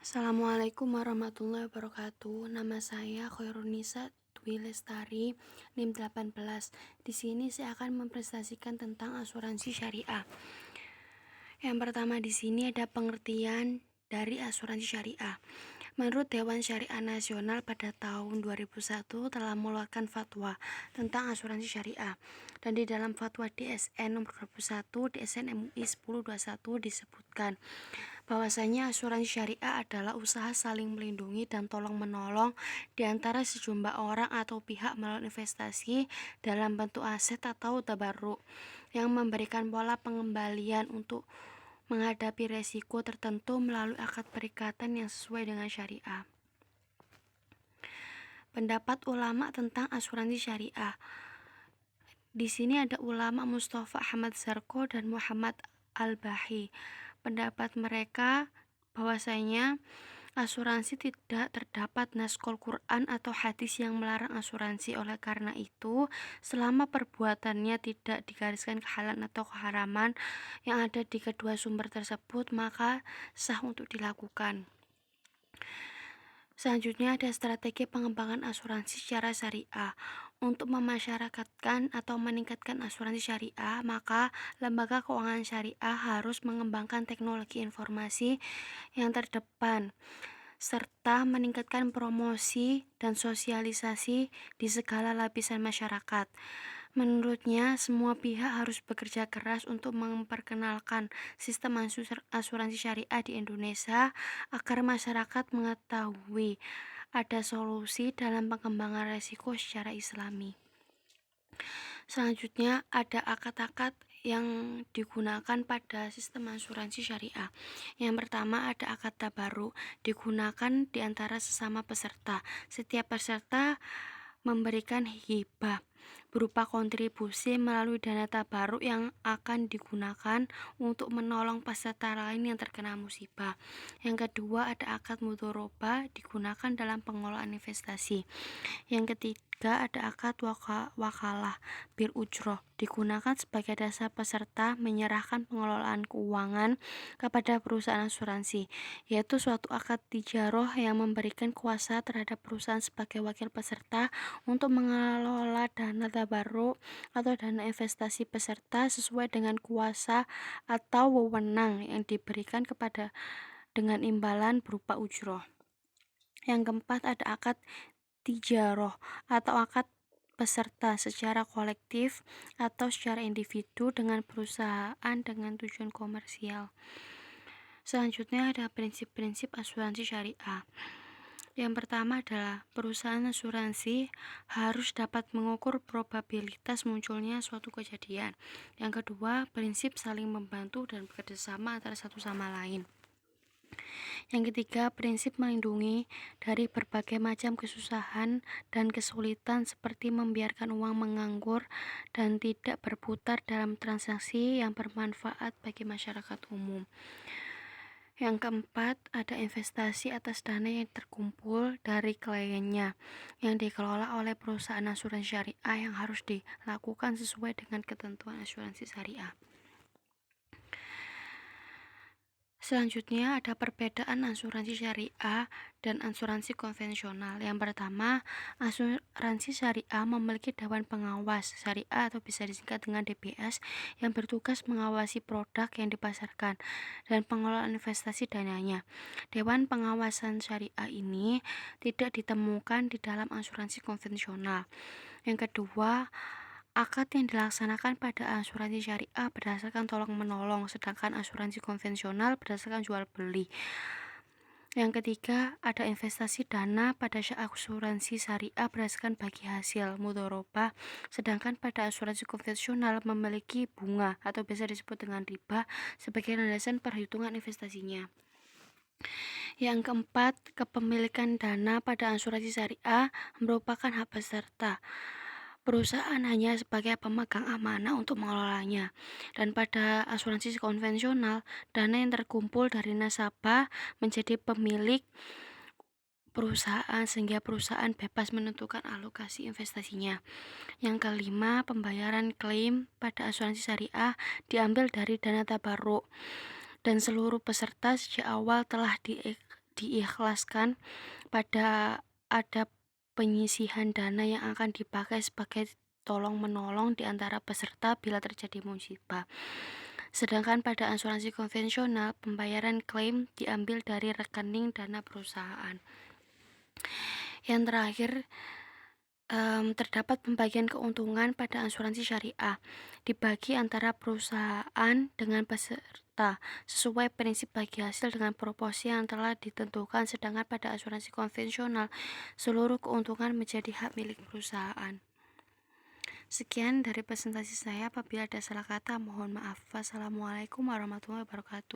Assalamualaikum warahmatullahi wabarakatuh. Nama saya Khairunisa Dwi Lestari, NIM 18. Di sini saya akan mempresentasikan tentang asuransi syariah. Yang pertama di sini ada pengertian dari asuransi syariah. Menurut Dewan Syariah Nasional pada tahun 2001 telah mengeluarkan fatwa tentang asuransi syariah. Dan di dalam fatwa DSN nomor 21 DSN MUI 1021 disebutkan bahwasanya asuransi syariah adalah usaha saling melindungi dan tolong-menolong di antara sejumlah orang atau pihak melalui investasi dalam bentuk aset atau tabarruk yang memberikan pola pengembalian untuk menghadapi resiko tertentu melalui akad perikatan yang sesuai dengan syariah. Pendapat ulama tentang asuransi syariah. Di sini ada ulama Mustafa Ahmad Zarko dan Muhammad Al-Bahi. Pendapat mereka bahwasanya asuransi tidak terdapat naskol Quran atau hadis yang melarang asuransi. Oleh karena itu, selama perbuatannya tidak digariskan kehalalan atau keharaman yang ada di kedua sumber tersebut, maka sah untuk dilakukan. Selanjutnya ada strategi pengembangan asuransi secara syariah. Untuk memasyarakatkan atau meningkatkan asuransi syariah, maka lembaga keuangan syariah harus mengembangkan teknologi informasi yang terdepan serta meningkatkan promosi dan sosialisasi di segala lapisan masyarakat. Menurutnya, semua pihak harus bekerja keras untuk memperkenalkan sistem asuransi syariah di Indonesia agar masyarakat mengetahui ada solusi dalam pengembangan resiko secara islami. Selanjutnya ada akad-akad yang digunakan pada sistem asuransi syariah. Yang pertama ada akad tabarruk, digunakan di antara sesama peserta. Setiap peserta memberikan hibah berupa kontribusi melalui dana tabarruk yang akan digunakan untuk menolong peserta lain yang terkena musibah. Yang kedua ada akad mudhorobah, digunakan dalam pengelolaan investasi. Yang ketiga ada akad wakalah bil ujroh, digunakan sebagai dasar peserta menyerahkan pengelolaan keuangan kepada perusahaan asuransi, yaitu suatu akad tijaroh yang memberikan kuasa terhadap perusahaan sebagai wakil peserta untuk mengelola dana tabarruk atau dana investasi peserta sesuai dengan kuasa atau wewenang yang diberikan kepada dengan imbalan berupa ujroh. Yang keempat ada akad tijaroh atau akad peserta secara kolektif atau secara individu dengan perusahaan dengan tujuan komersial. Selanjutnya ada prinsip-prinsip asuransi syariah. Yang pertama adalah perusahaan asuransi harus dapat mengukur probabilitas munculnya suatu kejadian. Yang kedua, prinsip saling membantu dan bekerjasama antara satu sama lain. Yang ketiga, prinsip melindungi dari berbagai macam kesusahan dan kesulitan seperti membiarkan uang menganggur dan tidak berputar dalam transaksi yang bermanfaat bagi masyarakat umum. Yang keempat, ada investasi atas dana yang terkumpul dari kliennya yang dikelola oleh perusahaan asuransi syariah yang harus dilakukan sesuai dengan ketentuan asuransi syariah. Selanjutnya ada perbedaan asuransi syariah dan asuransi konvensional. Yang pertama, asuransi syariah memiliki Dewan Pengawas Syariah atau bisa disingkat dengan DPS yang bertugas mengawasi produk yang dipasarkan dan pengelolaan investasi dananya. Dewan Pengawasan Syariah ini tidak ditemukan di dalam asuransi konvensional. Yang kedua, akad yang dilaksanakan pada asuransi syariah berdasarkan tolong-menolong, sedangkan asuransi konvensional berdasarkan jual-beli. Yang ketiga, ada investasi dana pada asuransi syariah berdasarkan bagi hasil mudhorobah, sedangkan pada asuransi konvensional memiliki bunga atau biasa disebut dengan riba sebagai landasan perhitungan investasinya. Yang keempat, kepemilikan dana pada asuransi syariah merupakan hak peserta. Perusahaan hanya sebagai pemegang amanah untuk mengelolanya. Dan pada asuransi konvensional, dana yang terkumpul dari nasabah menjadi pemilik perusahaan sehingga perusahaan bebas menentukan alokasi investasinya. Yang kelima, pembayaran klaim pada asuransi syariah diambil dari dana tabarruk dan seluruh peserta sejak awal telah diikhlaskan pada ada penyisihan dana yang akan dipakai sebagai tolong-menolong di antara peserta bila terjadi musibah. Sedangkan pada asuransi konvensional, pembayaran klaim diambil dari rekening dana perusahaan. Yang terakhir, terdapat pembagian keuntungan pada asuransi syariah, dibagi antara perusahaan dengan peserta, sesuai prinsip bagi hasil dengan proporsi yang telah ditentukan, sedangkan pada asuransi konvensional, seluruh keuntungan menjadi hak milik perusahaan. Sekian dari presentasi saya, apabila ada salah kata mohon maaf. Wassalamualaikum warahmatullahi wabarakatuh.